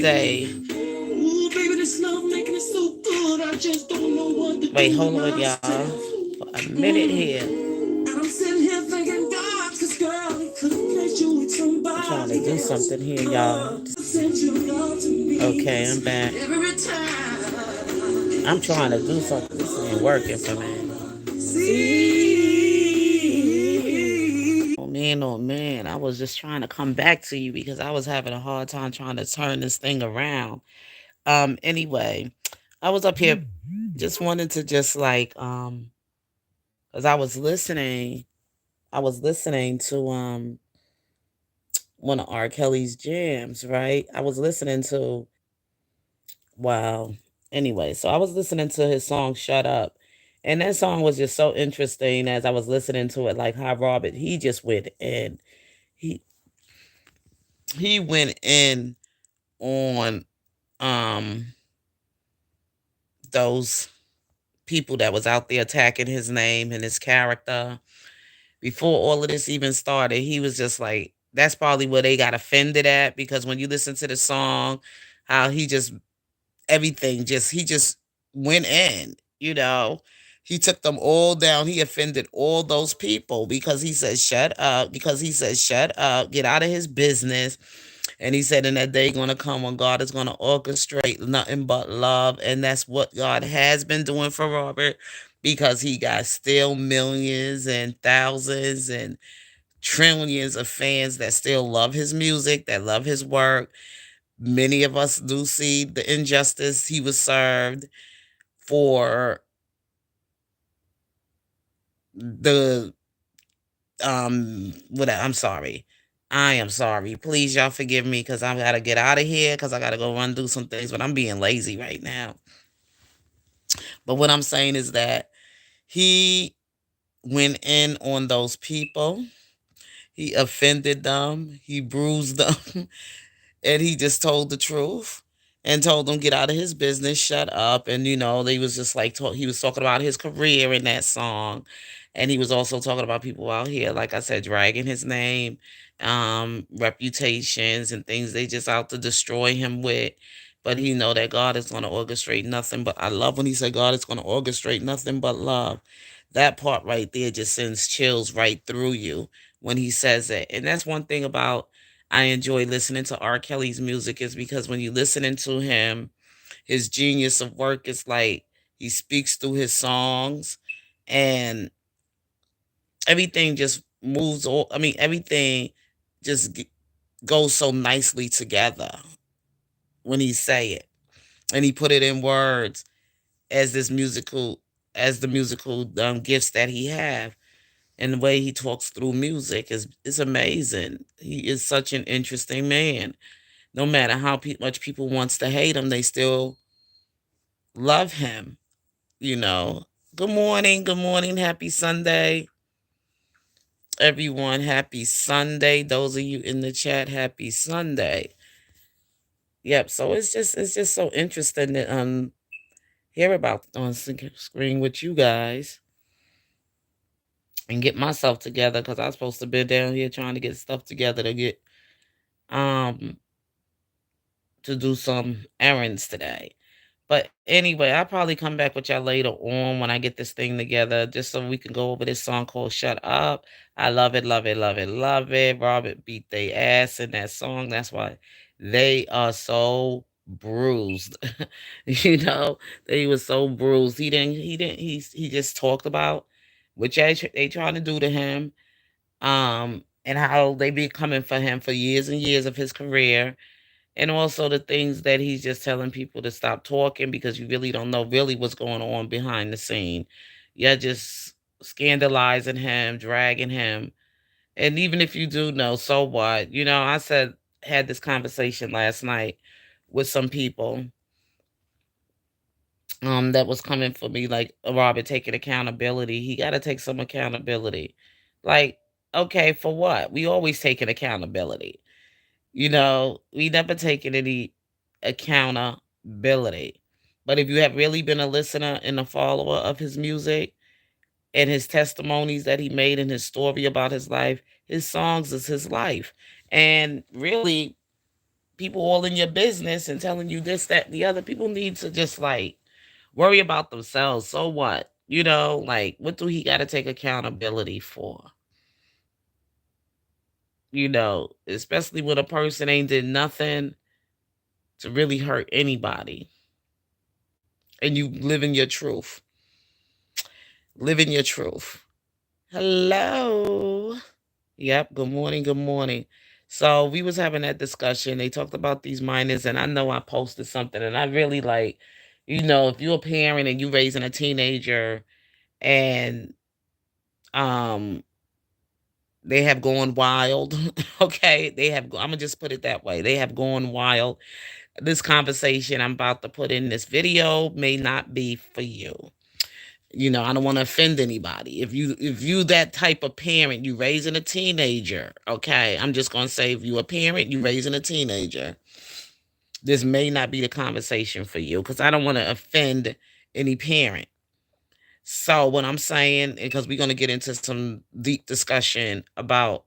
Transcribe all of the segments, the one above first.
say, Ooh, baby, this love making it so good. I just don't know what to wait, do with hold on, y'all, myself. for a minute Mm. here. And I'm sitting here thinking, God, cause girl, he could have placed you with I'm trying to somebody do else. something here, y'all. Send your love to me. Okay, I'm 'Cause back. every time I'm trying to do something. This ain't working for me. see. Oh man, I was just trying to come back to you because I was having a hard time trying to turn this thing around. Anyway, I was up here just wanting to just like because I was listening to one of R. Kelly's jams, right? I was listening to wow. Anyway, so I was listening to his song Shut Up. And that song was just so interesting as I was listening to it, like how Robert he just went in. He he went in on um those people that was out there attacking his name and his character. Before all of this even started, he was just like, that's probably where they got offended at because when you listen to the song, how he just everything just he just went in, you know. He took them all down. He offended all those people because he said shut up, because he said shut up, get out of his business. And he said in that day gonna come when God is gonna orchestrate nothing but love. And that's what God has been doing for Robert because he got still millions and thousands and trillions of fans that still love his music, that love his work. Many of us do see the injustice he was served for the what I'm sorry. I am sorry. Please y'all forgive me cuz I got to get out of here cuz I got to go run do some things, but I'm being lazy right now. But what I'm saying is that he went in on those people. He offended them, he bruised them, and he just told the truth and told them get out of his business, shut up. And they was just like he was talking about his career in that song, and he was also talking about people out here, like I said, dragging his name, reputations and things they just out to destroy him with. But he know that God is going to orchestrate nothing but I love when he said God is going to orchestrate nothing but love. That part right there just sends chills right through you when he says it. And that's one thing about I enjoy listening to R. Kelly's music is because when you listening to him, his genius of work is like he speaks through his songs and everything just moves all I mean everything just goes so nicely together when he say it and he put it in words as this musical as the musical gifts that he have. And the way he talks through music is amazing. He is such an interesting man. No matter how much people wants to hate him, they still love him. You know. Good morning, happy Sunday, everyone. Happy Sunday. Those of you in the chat, happy Sunday. Yep. So it's just so interesting to hear about on screen with you guys and get myself together because I was supposed to be down here trying to get stuff together to get um to do some errands today. But anyway, I'll probably come back with y'all later on when I get this thing together, just so we can go over this song called Shut Up. I love it, love it, love it, love it. Robert beat they ass in that song. That's why they are so bruised. you know, they was so bruised. He just talked about what they trying to do to him, and how they be coming for him for years and years of his career, and also the things that he's just telling people to stop talking because you really don't know really what's going on behind the scene. You're just scandalizing him, dragging him. And even if you do know, so what? I had this conversation last night with some people that was coming for me like Robert taking accountability. He got to take some accountability. Like, okay, for what? We always taking accountability. We never taken any accountability. But if you have really been a listener and a follower of his music and his testimonies that he made in his story about his life, his songs is his life. And really, people all in your business and telling you this, that, and the other. People need to just like worry about themselves. So what? Like what do he got to take accountability for? Especially when a person ain't did nothing to really hurt anybody. And you living your truth. Living your truth. Hello. Yep. Good morning. Good morning. So we was having that discussion. They talked about these minors, and I know I posted something, and I really like, if you're a parent and you raising a teenager, and um they have gone wild. Okay, I'm gonna just put it that way. They have gone wild. This conversation I'm about to put in this video may not be for you. I don't want to offend anybody. If you that type of parent, you raising a teenager, okay? I'm just gonna say if you a parent, you raising a teenager, this may not be the conversation for you because I don't want to offend any parent. So what I'm saying, because we're gonna get into some deep discussion about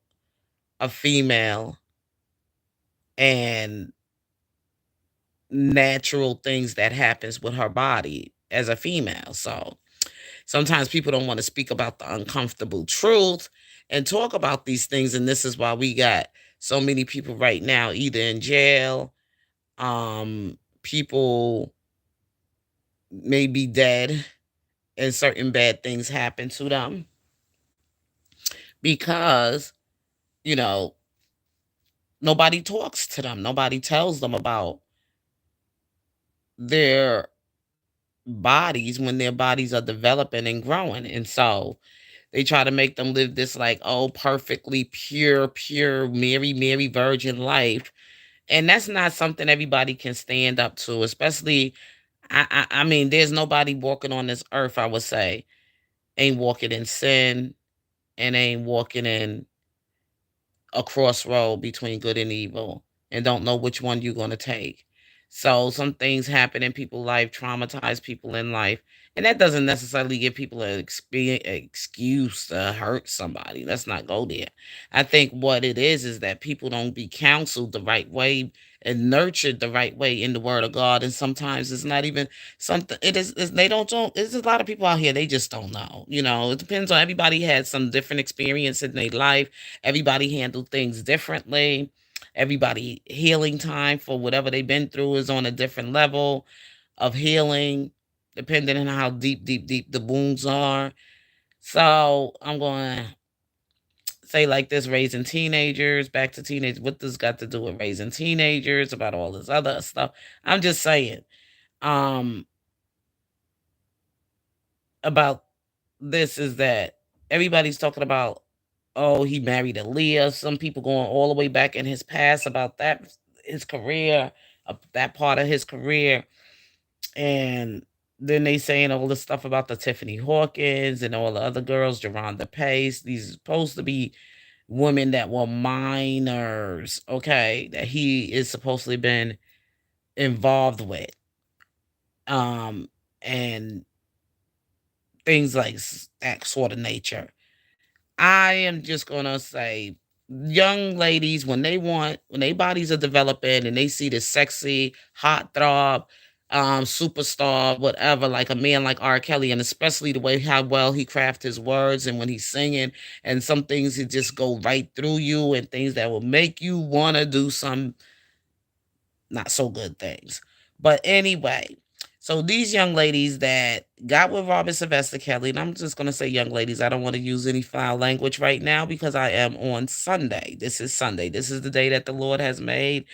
a female and natural things that happens with her body as a female. So sometimes people don't want to speak about the uncomfortable truth and talk about these things. And this is why we got so many people right now either in jail, people may be dead, and certain bad things happen to them because, you know, nobody talks to them. Nobody tells them about their bodies when their bodies are developing and growing. And so they try to make them live this like, oh, perfectly pure, Mary Virgin life. And that's not something everybody can stand up to, especially I mean, there's nobody walking on this earth, I would say, ain't walking in sin and ain't walking in a crossroad between good and evil and don't know which one you're going to take. So some things happen in people's life, traumatize people in life, and that doesn't necessarily give people an excuse to hurt somebody. Let's not go there. I think what it is that people don't be counseled the right way and nurtured the right way in the Word of God, and sometimes it's not even something. They don't. There's a lot of people out here they just don't know. It depends on everybody had some different experience in their life. Everybody handle things differently. Everybody healing time for whatever they've been through is on a different level of healing, depending on how deep the wounds are. So I'm going to say like this: raising teenagers, back to teenagers. What does got to do with raising teenagers? About all this other stuff. I'm just saying um about this is that everybody's talking about, oh, he married Aaliyah. Some people going all the way back in his past about that, his career, that part of his career. And then they saying all this stuff about the Tiffany Hawkins and all the other girls, Geronda Pace. These are supposed to be women that were minors, okay, that he is supposedly been involved with. And things like that sort of nature. I am just gonna say, young ladies, when their bodies are developing and they see this sexy, hot throb, superstar, whatever, like a man like R. Kelly, and especially the way how well he craft his words and when he's singing, and some things that just go right through you, and things that will make you wanna do some not so good things. But anyway, so these young ladies that got with Robert Sylvester Kelly, and I'm just going to say young ladies, I don't want to use any foul language right now because I am on Sunday. This is Sunday. This is the day that the Lord has made.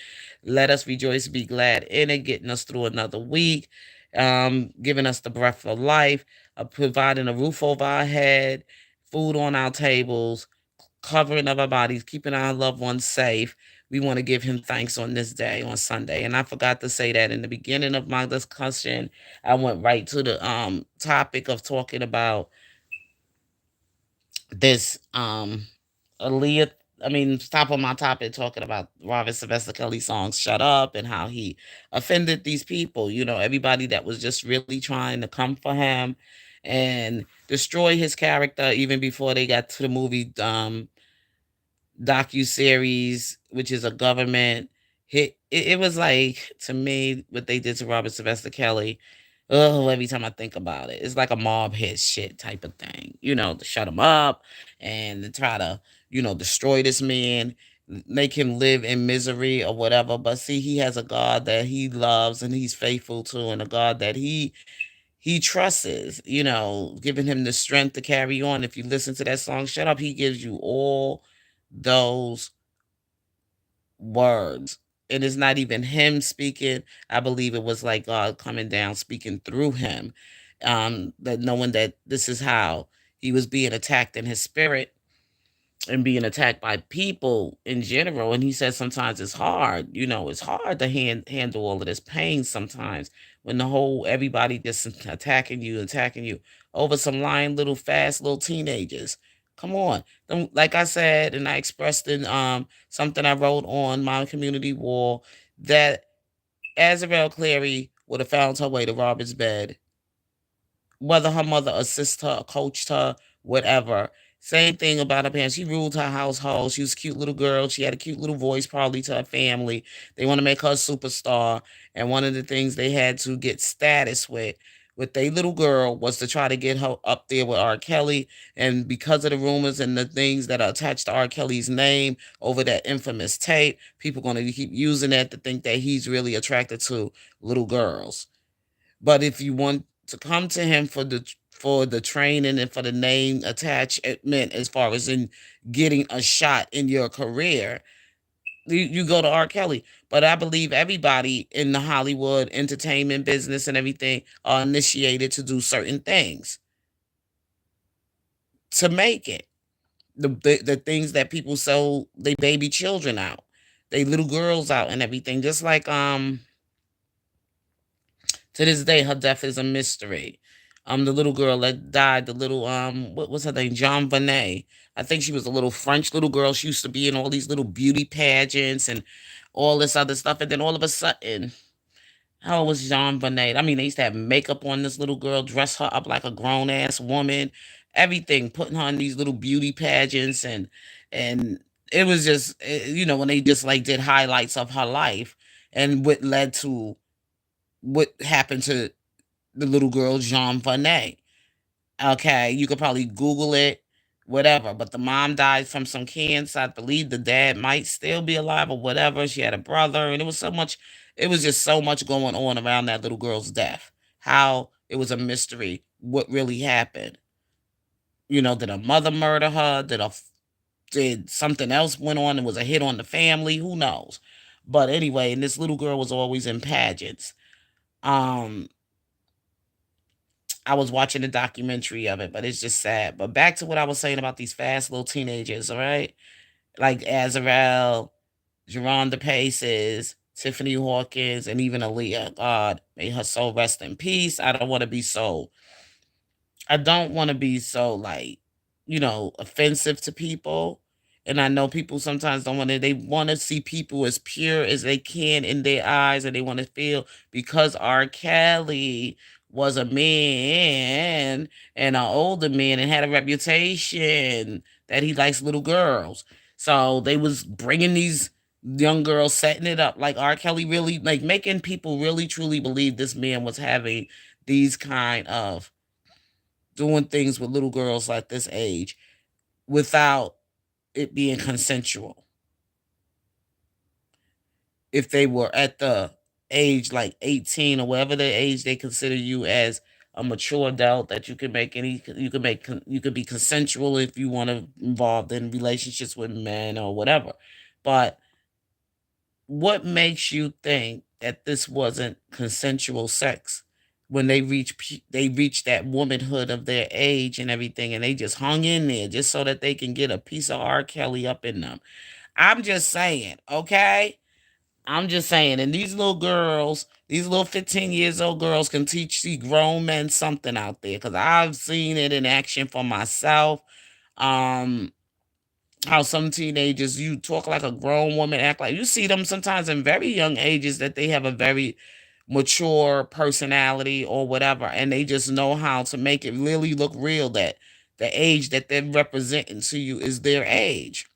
Let us rejoice, be glad in it, getting us through another week, giving us the breath of life, providing a roof over our head, food on our tables, covering of our bodies, keeping our loved ones safe. We want to give him thanks on this day, on Sunday. And I forgot to say that in the beginning of my discussion. I went right to the topic of talking about this Aaliyah. I mean, top of my topic talking about Robert Sylvester Kelly songs "Shut Up" and how he offended these people. Everybody that was just really trying to come for him and destroy his character even before they got to the movie docu series, which is a government hit it was like, to me, what they did to Robert Sylvester Kelly. Oh, every time I think about it, it's like a mob hit shit type of thing, to shut him up and to try to, destroy this man, make him live in misery or whatever. But see, he has a God that he loves and he's faithful to, and a God that he trusts, giving him the strength to carry on. If you listen to that song, Shut Up, he gives you all those words. It is not even him speaking. I believe it was like God coming down, speaking through him. That knowing that this is how he was being attacked in his spirit and being attacked by people in general. And he says sometimes it's hard, it's hard to handle all of this pain sometimes when the whole everybody just attacking you over some lying little fast little teenagers. Come on. Like I said, and I expressed in something I wrote on my community wall, that Azarel Clary would have found her way to Robert's bed, whether her mother assist her, coached her, whatever. Same thing about her parents. She ruled her household. She was a cute little girl. She had a cute little voice, probably, to her family. They want to make her a superstar. And one of the things they had to get status with their little girl, was to try to get her up there with R. Kelly. And because of the rumors and the things that are attached to R. Kelly's name over that infamous tape, people going to keep using that to think that he's really attracted to little girls. But if you want to come to him for the training and for the name attachment, as far as in getting a shot in your career, you go to R. Kelly. But I believe everybody in the Hollywood entertainment business and everything are initiated to do certain things to make it. The things that people sell they baby children out, they little girls out and everything. Just like to this day, her death is a mystery. The little girl that died, the little what was her name? John Bonet. I think she was a little French little girl. She used to be in all these little beauty pageants and all this other stuff. And then all of a sudden, how old was Jean Bonet? I mean, they used to have makeup on this little girl, dress her up like a grown ass woman, everything, putting her in these little beauty pageants, and it was just when they just like did highlights of her life and what led to what happened to the little girl Jean Bonnet. Okay, you could probably Google it, whatever. But the mom died from some cancer. I believe the dad might still be alive or whatever. She had a brother, and it was so much. It was just so much going on around that little girl's death. How it was a mystery. What really happened? Did a mother murder her? Did something else went on and was a hit on the family? Who knows? But anyway, and this little girl was always in pageants. Um, I was watching a documentary of it, but it's just sad. But back to what I was saying about these fast little teenagers, all right? Like Azarel, Geronda Paces, Tiffany Hawkins, and even Aaliyah. God, may her soul rest in peace. I don't want to be so like, offensive to people. And I know people sometimes don't want to, they want to see people as pure as they can in their eyes, and they want to feel because R. Kelly was a man and an older man and had a reputation that he likes little girls. So they was bringing these young girls, setting it up like R. Kelly really, like making people really truly believe this man was having these kind of doing things with little girls like this age without it being consensual. If they were at the age like 18 or whatever the age they consider you as a mature adult, that you could be consensual if you want to involved in relationships with men or whatever. But what makes you think that this wasn't consensual sex when they reach that womanhood of their age and everything, and they just hung in there just so that they can get a piece of R. Kelly up in them? I'm just saying, okay? I'm just saying, and these little girls, these little 15 years old girls can teach these grown men something out there, because I've seen it in action for myself. Um, how some teenagers, you talk like a grown woman, act like you see them sometimes in very young ages, that they have a very mature personality or whatever, and they just know how to make it really look real, that the age that they're representing to you is their age.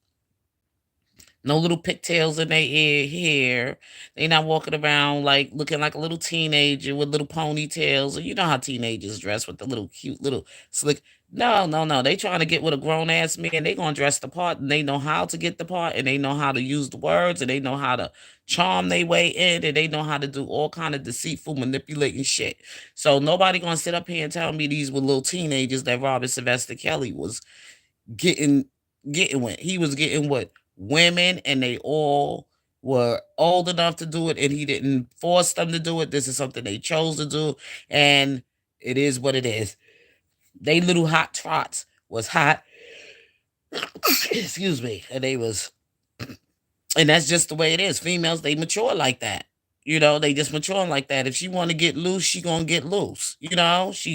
No little pigtails in their hair. They not walking around like looking like a little teenager with little ponytails. You know how teenagers dress with the little cute little slick. No, no, no. They trying to get with a grown ass man. They gonna dress the part, and they know how to get the part, and they know how to use the words, and they know how to charm their way in, and they know how to do all kind of deceitful, manipulating shit. So nobody gonna sit up here and tell me these were little teenagers that Robert Sylvester Kelly was getting getting with. He was getting with women, and they all were old enough to do it, and he didn't force them to do it. This is something they chose to do, and it is what it is. They little hot trots was hot. Excuse me, and they was, and that's just the way it is. Females, they mature like that. They just mature like that. If she want to get loose, she gonna get loose. She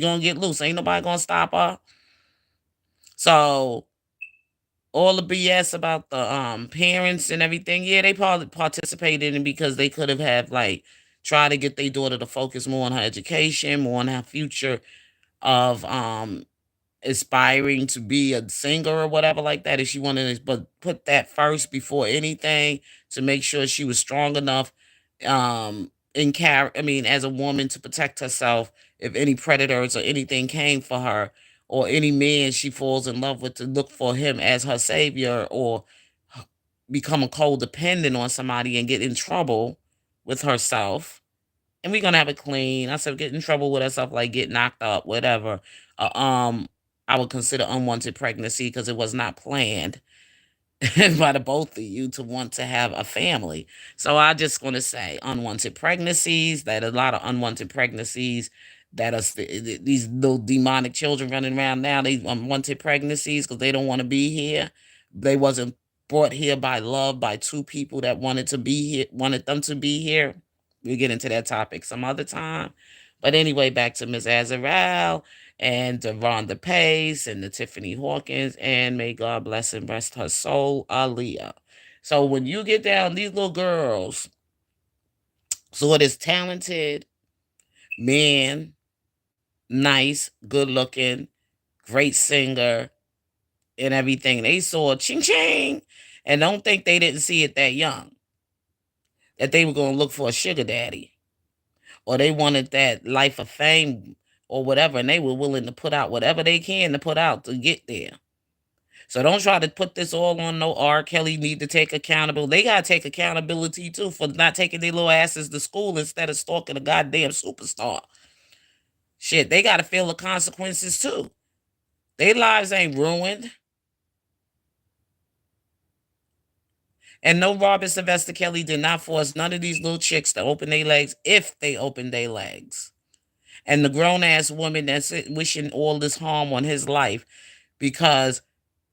gonna get loose. Ain't nobody gonna stop her. So all the BS about the parents and everything, yeah, they probably participated in it because they could have had like try to get their daughter to focus more on her education, more on her future of aspiring to be a singer or whatever like that if she wanted to, but put that first before anything to make sure she was strong enough as a woman to protect herself if any predators or anything came for her, or any man she falls in love with, to look for him as her savior, or become a codependent on somebody and get in trouble with herself. And we're gonna have it clean. I said get in trouble with herself, like get knocked up, whatever. Uh, um, I would consider unwanted pregnancy because it was not planned by the both of you to want to have a family. So I just want to say unwanted pregnancies, that a lot of unwanted pregnancies that are these little demonic children running around now, they unwanted pregnancies because they don't want to be here. They wasn't brought here by love by two people that wanted to be here, wanted them to be here. We'll get into that topic some other time. But anyway, back to Miss Azarel and the Rhonda Pace and the Tiffany Hawkins, and may God bless and rest her soul, Aaliyah. So when you get down, these little girls saw this talented man, nice, good looking, great singer, and everything. They saw ching ching, and don't think they didn't see it that young, that they were going to look for a sugar daddy, or they wanted that life of fame or whatever, and they were willing to put out whatever they can to put out to get there. So don't try to put this all on no R. Kelly need to take accountable. They gotta take accountability too for not taking their little asses to school instead of stalking a goddamn superstar. Shit, they gotta feel the consequences too. Their lives ain't ruined. And no, Robert Sylvester Kelly did not force none of these little chicks to open their legs if they opened their legs. And the grown ass woman that's wishing all this harm on his life because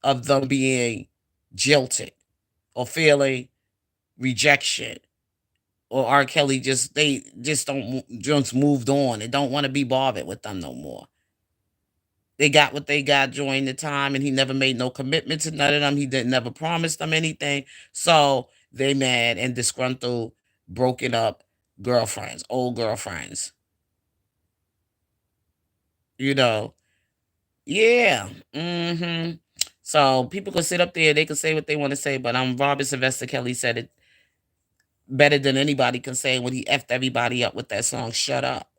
of them being jilted or feeling rejection, or R. Kelly they just don't just moved on and don't want to be bothered with them no more. They got what they got during the time, and he never made no commitment to none of them. He didn't never promise them anything. So they mad and disgruntled, broken up girlfriends, old girlfriends. You know, yeah. So people could sit up there, they could say what they want to say, but Robert Sylvester Kelly said it better than anybody can say when he effed everybody up with that song "Shut Up."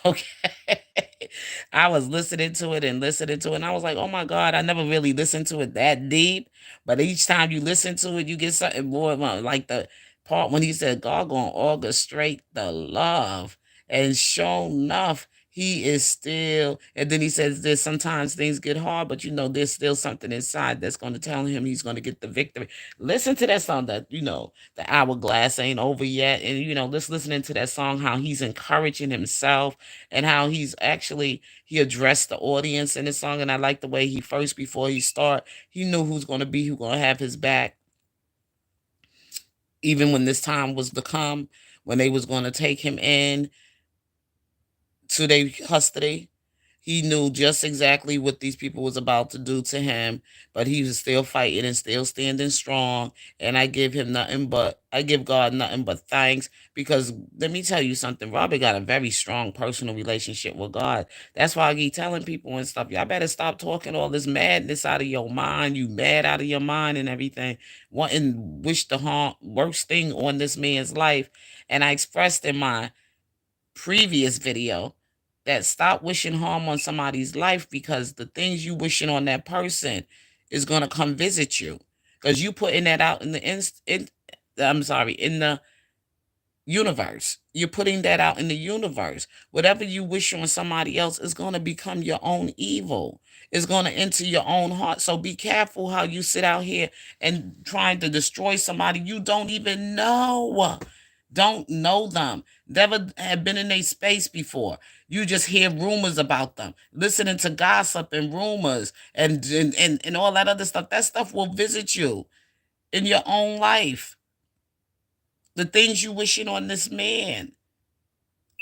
Okay. I was listening to it and listening to it, and I was like, oh my God, I never really listened to it that deep. But each time you listen to it, you get something more like the part when he said, God gonna orchestrate the love. And sure enough, he is still, and then he says there's sometimes things get hard, but there's still something inside that's gonna tell him he's gonna get the victory. Listen to that song that, the hourglass ain't over yet. And let's listening to that song, how he's encouraging himself, and how he addressed the audience in this song. And I like the way he first, before he start, he knew who's gonna have his back, even when this time was to come, when they was gonna take him in to their custody. He knew just exactly what these people was about to do to him, but he was still fighting and still standing strong. And I give God nothing but thanks, because let me tell you something. Robert got a very strong personal relationship with God. That's why I keep telling people and stuff, y'all better stop talking all this madness out of your mind. You mad out of your mind and everything, wanting wish the worst thing on this man's life. And I expressed in my previous video that stop wishing harm on somebody's life, because the things you wishing on that person is gonna come visit you, because you putting that out in the I'm sorry, in the universe. You're putting that out in the universe. Whatever you wish on somebody else is going to become your own evil. It's going to enter your own heart. So be careful how you sit out here and trying to destroy somebody you don't even know. Don't know them. Never have been in a space before. You just hear rumors about them, listening to gossip and rumors and all that other stuff. That stuff will visit you in your own life. The things you wishing on this man.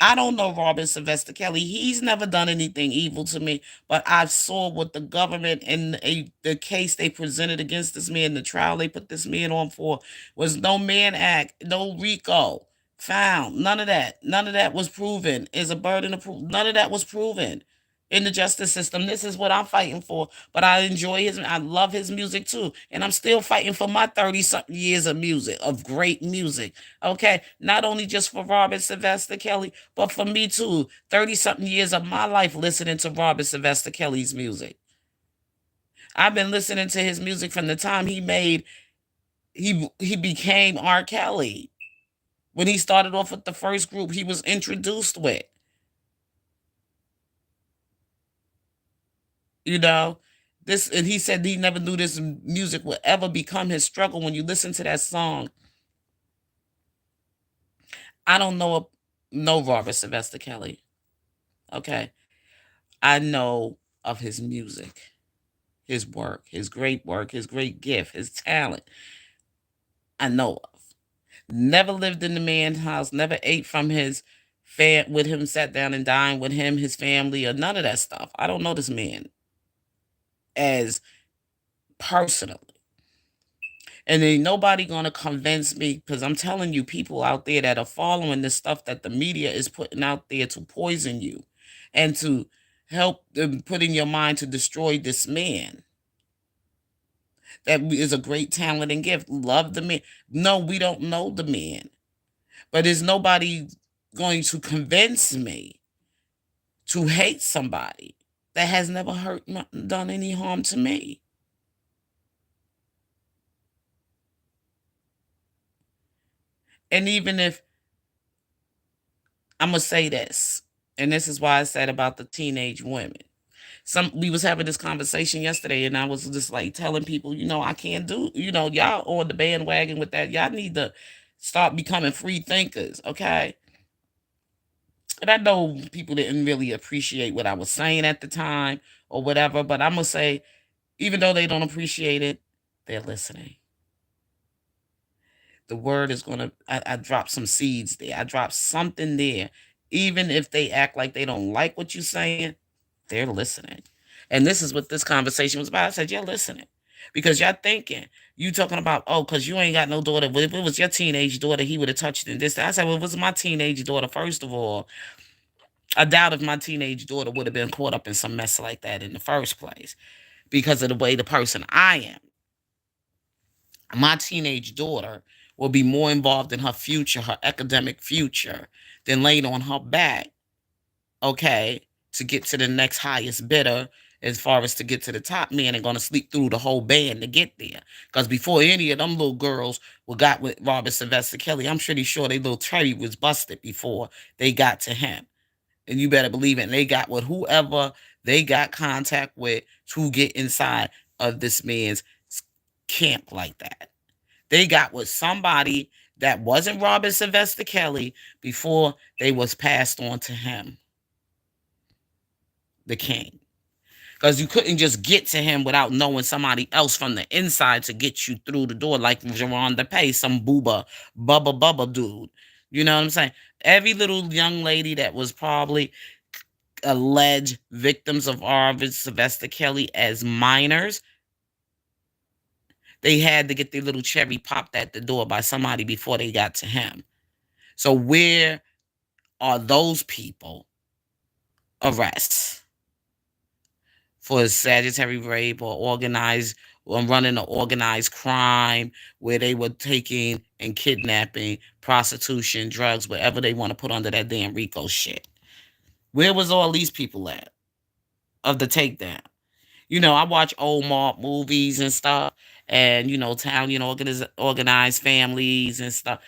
I don't know Robert Sylvester Kelly. He's never done anything evil to me, but I saw what the government and the case they presented against this man, the trial they put this man on for, was no man act, no RICO found. None of that. None of that was proven. Is a burden of proof. None of that was proven in the justice system. This is what I'm fighting for. But I enjoy I love his music too. And I'm still fighting for my 30 something years of music, of great music. Okay. Not only just for Robert Sylvester Kelly, but for me too. 30 something years of my life listening to Robert Sylvester Kelly's music. I've been listening to his music from the time he became R. Kelly. When he started off with the first group he was introduced with. You know, this, and he said he never knew this music would ever become his struggle. When you listen to that song, I don't know Robert Sylvester Kelly. Okay. I know of his music, his work, his great gift, his talent. I know of. Never lived in the man's house, never ate from his with him, sat down and dined with him, his family, or none of that stuff. I don't know this man as personally. And ain't nobody gonna convince me, because I'm telling you, people out there that are following this stuff that the media is putting out there to poison you and to help them put in your mind to destroy this man that is a great talent and gift. Love the man. No, we don't know the man. But is nobody going to convince me to hate somebody that has never done any harm to me? And even if I'm gonna say this, and this is why I said about the teenage women. We was having this conversation yesterday, and I was just like telling people, I can't do, y'all on the bandwagon with that. Y'all need to start becoming free thinkers, okay? And I know people didn't really appreciate what I was saying at the time or whatever, but I'm gonna say, even though they don't appreciate it, they're listening. The word is gonna, I drop some seeds there. I drop something there. Even if they act like they don't like what you're saying, they're listening. And this is what this conversation was about. I said, you're listening. Because y'all thinking, you talking about, oh, because you ain't got no daughter. But if it was your teenage daughter, he would have touched it and this. I said, well, if it was my teenage daughter, first of all, I doubt if my teenage daughter would have been caught up in some mess like that in the first place, because of the way the person I am. My teenage daughter will be more involved in her future, her academic future, than laying on her back, okay, to get to the next highest bidder, as far as to get to the top man, and going to sleep through the whole band to get there. Because before any of them little girls got with Robert Sylvester Kelly, I'm pretty sure they little cherry was busted before they got to him. And you better believe it. And they got with whoever they got contact with to get inside of this man's camp like that. They got with somebody that wasn't Robert Sylvester Kelly before they was passed on to him, the king. Because you couldn't just get to him without knowing somebody else from the inside to get you through the door, like Jerron DePay, some bubba dude. You know what I'm saying? Every little young lady that was probably alleged victims of Harvard Sylvester Kelly as minors, they had to get their little cherry popped at the door by somebody before they got to him. So where are those people arrests for Sagittary rape or organized or running an organized crime where they were taking and kidnapping, prostitution, drugs, whatever they want to put under that damn RICO shit? Where was all these people at of the takedown? I watch old mob movies and stuff, and Italian organized families and stuff,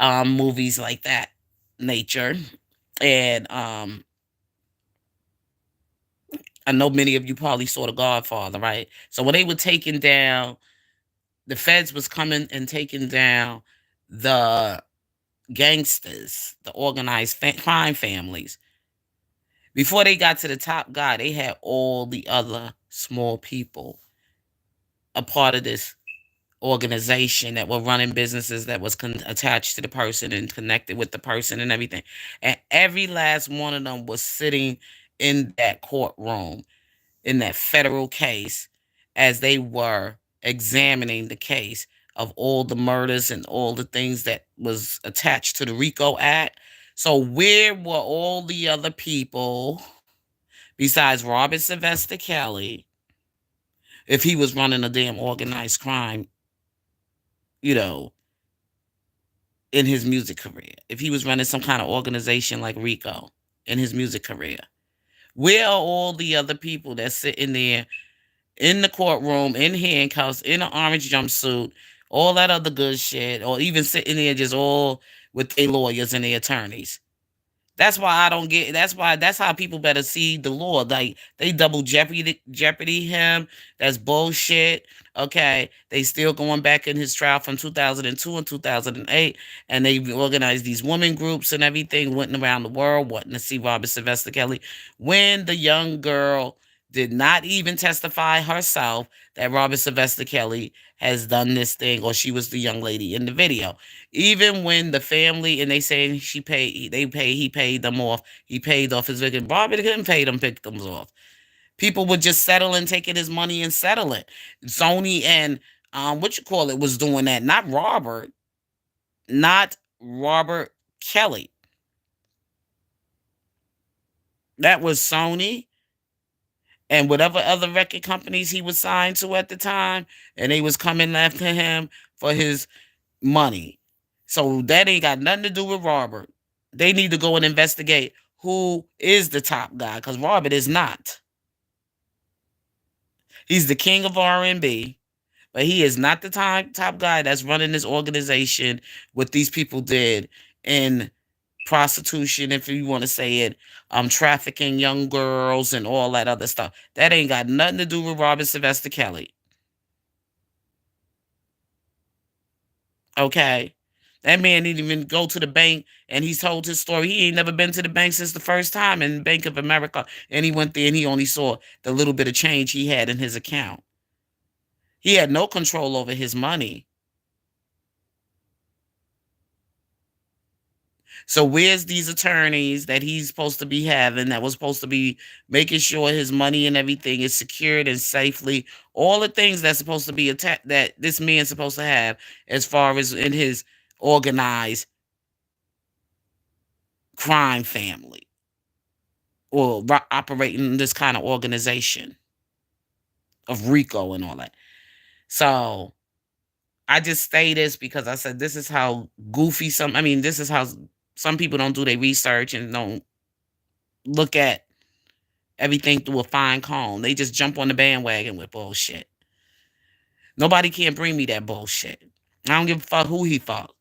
movies like that nature, and I know many of you probably saw The Godfather, right? So when they were taking down, the feds was coming and taking down the gangsters, the organized crime families. Before they got to the top guy, they had all the other small people a part of this organization that were running businesses that was attached to the person and connected with the person and everything. And every last one of them was sitting in that courtroom in that federal case as they were examining the case of all the murders and all the things that was attached to the RICO Act. So where were all the other people besides Robert Sylvester Kelly if he was running a damn organized crime, you know, in his music career? If he was running some kind of organization like RICO in his music career? Where are all the other people that's sitting there in the courtroom, in handcuffs, in an orange jumpsuit, all that other good shit, or even sitting there just all with their lawyers and their attorneys? That's why I don't get. That's how people better see the law. Like they double jeopardy him. That's bullshit. Okay, they still going back in his trial from 2002 and 2008, and they organized these women groups and everything, went around the world wanting to see Robert Sylvester Kelly. When the young girl did not even testify herself that Robert Sylvester Kelly has done this thing, or she was the young lady in the video. Even when the family and they saying he paid them off. He paid off his victim. Robert couldn't pay them victims off. People would just settle and taking his money and settle it. Sony and was doing that. Not Robert Kelly. That was Sony and whatever other record companies he was signed to at the time, and they was coming after him for his money. So that ain't got nothing to do with Robert. They need to go and investigate who is the top guy, because Robert is not. He's the king of R&B, but he is not the top guy that's running this organization. What these people did in prostitution, if you want to say it, trafficking young girls and all that other stuff. That ain't got nothing to do with Robert Sylvester Kelly. Okay. That man didn't even go to the bank, and he's told his story. He ain't never been to the bank since the first time in Bank of America. And he went there and he only saw the little bit of change he had in his account. He had no control over his money. So where's these attorneys that he's supposed to be having, that was supposed to be making sure his money and everything is secured and safely? All the things that's supposed to be that this man's supposed to have as far as in his organized crime family or operating this kind of organization of RICO and all that. So I just say this because I said this is how goofy this is how some people don't do their research and don't look at everything through a fine comb. They just jump on the bandwagon with bullshit. Nobody can bring me that bullshit. I don't give a fuck who he fucked.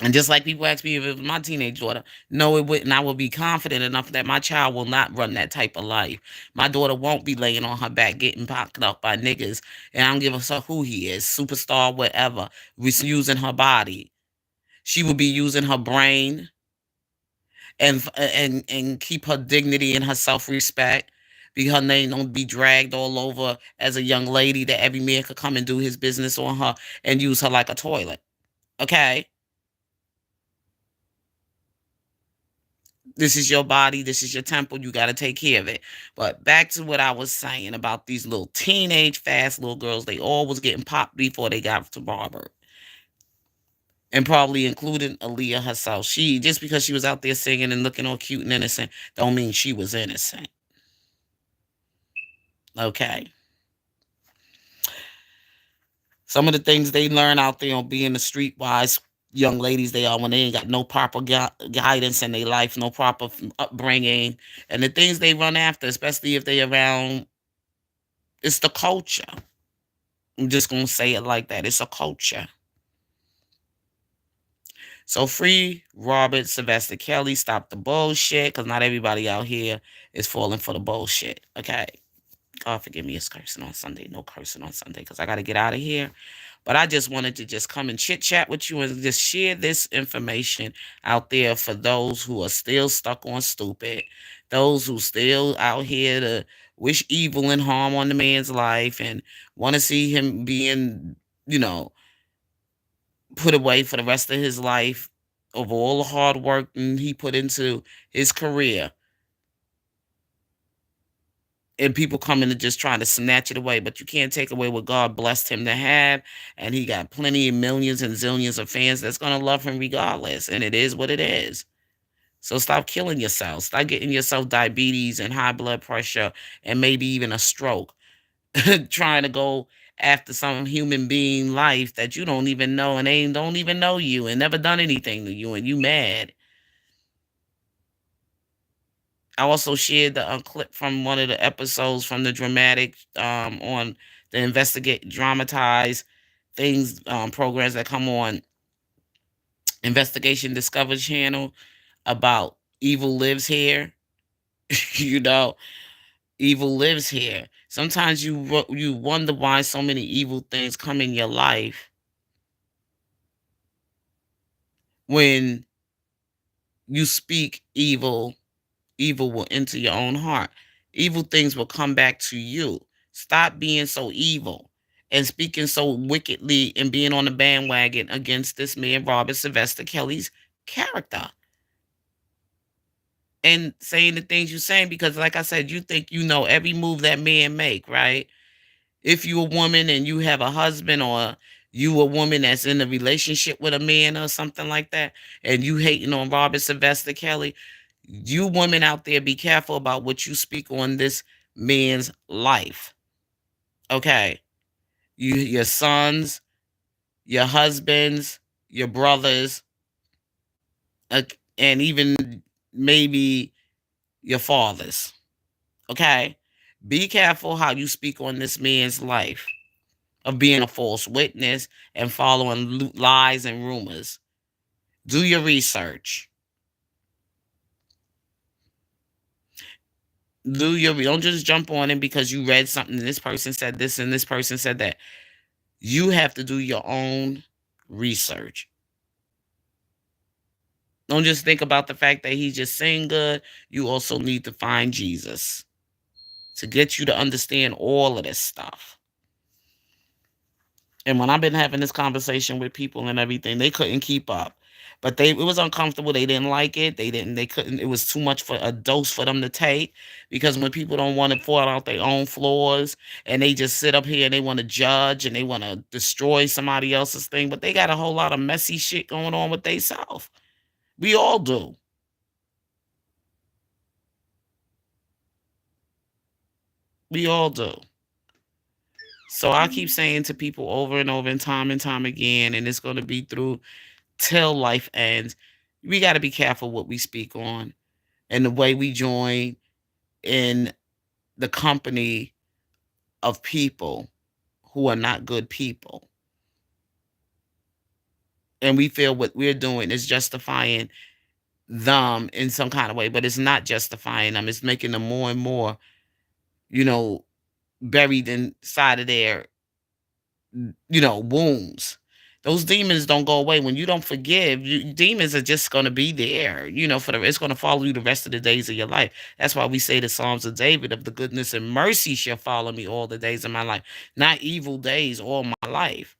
And just like people ask me if it was my teenage daughter, no, it wouldn't. I will be confident enough that my child will not run that type of life. My daughter won't be laying on her back getting popped up by niggas. And I don't give a fuck who he is, superstar, whatever, using her body. She will be using her brain and keep her dignity and her self-respect. Because her name don't be dragged all over as a young lady that every man could come and do his business on her and use her like a toilet. Okay? This is your body. This is your temple. You got to take care of it. But back to what I was saying about these little teenage fast little girls. They all was getting popped before they got to Robert. And probably including Aaliyah herself. She, just because she was out there singing and looking all cute and innocent, don't mean she was innocent. Okay. Some of the things they learn out there on being the streetwise young ladies they are when they ain't got no proper guidance in their life, no proper upbringing, and the things they run after, especially if they around, it's the culture. I'm just gonna say it like that. It's a culture. So free Robert Sylvester Kelly. Stop the bullshit, because not everybody out here is falling for the bullshit. Okay. God forgive me, it's cursing on Sunday. No cursing on Sunday, because I got to get out of here. But I just wanted to just come and chit chat with you and just share this information out there for those who are still stuck on stupid, those who still out here to wish evil and harm on the man's life and want to see him being, you know, put away for the rest of his life of all the hard work he put into his career. And people coming to just trying to snatch it away, but you can't take away what God blessed him to have. And he got plenty of millions and zillions of fans that's going to love him regardless. And it is what it is. So stop killing yourself. Stop getting yourself diabetes and high blood pressure and maybe even a stroke. Trying to go after some human being life that you don't even know and they don't even know you and never done anything to you and you mad. I also shared the clip from one of the episodes from the dramatic on the investigate dramatized things programs that come on Investigation Discovery Channel about evil lives here. you know, evil lives here. Sometimes you wonder why so many evil things come in your life when you speak evil will enter your own heart. Evil things will come back to you. Stop being so evil and speaking so wickedly and being on the bandwagon against this man, Robert Sylvester Kelly's character. And saying the things you're saying because, like I said, you think you know every move that man make, right? If you a woman and you have a husband or you a woman that's in a relationship with a man or something like that, and you hating on Robert Sylvester Kelly, you women out there, be careful about what you speak on this man's life. Okay. Your sons, your husbands, your brothers, and even maybe your fathers. Okay. Be careful how you speak on this man's life of being a false witness and following lies and rumors. Do your research. Don't just jump on it because you read something. This person said this and this person said that. You have to do your own research. Don't just think about the fact that he just sang good. You also need to find Jesus to get you to understand all of this stuff. And when I've been having this conversation with people and everything, they couldn't keep up. But it was uncomfortable. They didn't like it. They couldn't, it was too much for a dose for them to take. Because when people don't want to point out their own flaws and they just sit up here and they want to judge and they want to destroy somebody else's thing, but they got a whole lot of messy shit going on with themselves. We all do. We all do. So I keep saying to people over and over and time again, and it's going to be through till life ends, we got to be careful what we speak on and the way we join in the company of people who are not good people. And we feel what we're doing is justifying them in some kind of way, but it's not justifying them. It's making them more and more, you know, buried inside of their, wounds. Those demons don't go away when you don't forgive. Demons are just going to be there, it's going to follow you the rest of the days of your life. That's why we say the Psalms of David of the goodness and mercy shall follow me all the days of my life, not evil days all my life.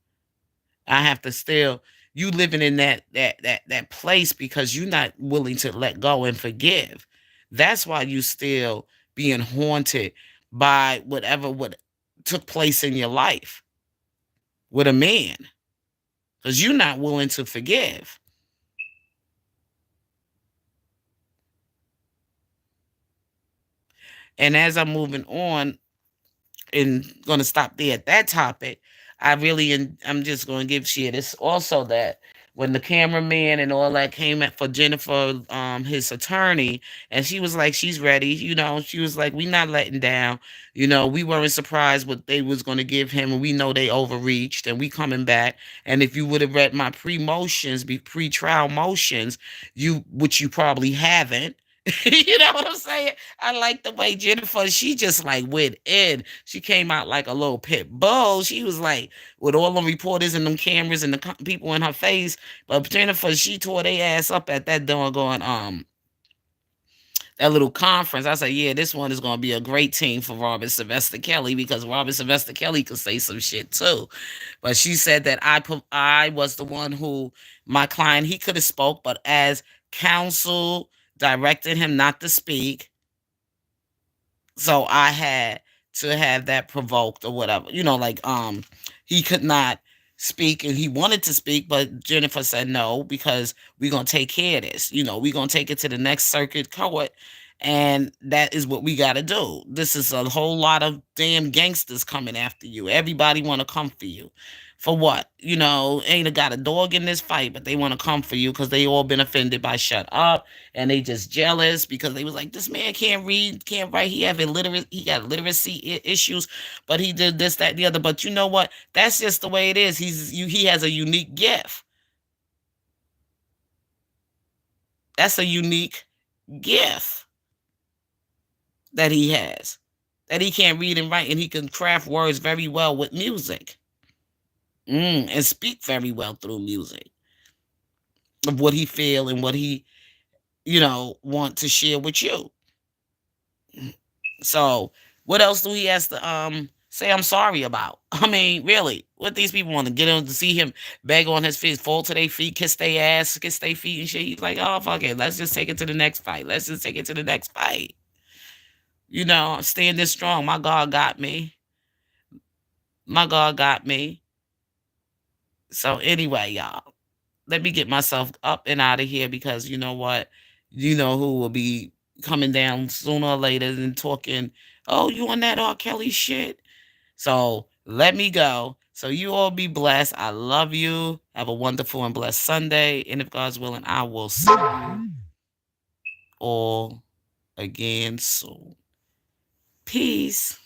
I have to still You living in that place because you're not willing to let go and forgive. That's why you still being haunted by whatever what took place in your life with a man, because you're not willing to forgive. And as I'm moving on, and going to stop there at that topic, I'm just going to give shit. It's also that when the cameraman and all that came at for Jennifer, his attorney, and she was like, she's ready. She was like, we not letting down. We weren't surprised what they was going to give him, and we know they overreached, and we coming back. And if you would have read my pre-trial motions, which you probably haven't. You know what I'm saying? I like the way Jennifer, she just like went in. She came out like a little pit bull. She was like, with all them reporters and them cameras and the people in her face. But Jennifer, she tore their ass up at that doggone, that little conference. I said, yeah, this one is going to be a great team for Robert Sylvester Kelly, because Robert Sylvester Kelly could say some shit too. But she said that I was the one who, my client, he could have spoke, but as counsel directed him not to speak, so I had to have that provoked or whatever. He could not speak, and he wanted to speak, but Jennifer said no, because we're gonna take care of this. We're gonna take it to the next circuit court, and that is what we gotta do. This is a whole lot of damn gangsters coming after you. Everybody wanna come for you. For what? Ain't got a dog in this fight, but they want to come for you because they all been offended by Shut Up, and they just jealous because they was like, this man can't read, can't write. He got literacy issues, but he did this, that, and the other. But you know what? That's just the way it is. He has a unique gift. That's a unique gift that he has. That he can't read and write, and he can craft words very well with music. And speak very well through music of what he feel and what he want to share with you. So what else do he has to say I'm sorry about? I mean, really, what these people want to get him to see him beg on his feet, fall to their feet, kiss their ass, kiss their feet and shit. He's like, oh fuck it, let's just take it to the next fight. Let's just take it to the next fight. I'm standing strong. My God got me. My God got me. So anyway, y'all, let me get myself up and out of here, because you know what? You know who will be coming down sooner or later and talking, oh, you on that R. Kelly shit? So let me go. So you all be blessed. I love you. Have a wonderful and blessed Sunday. And if God's willing, I will see you all again soon. Peace.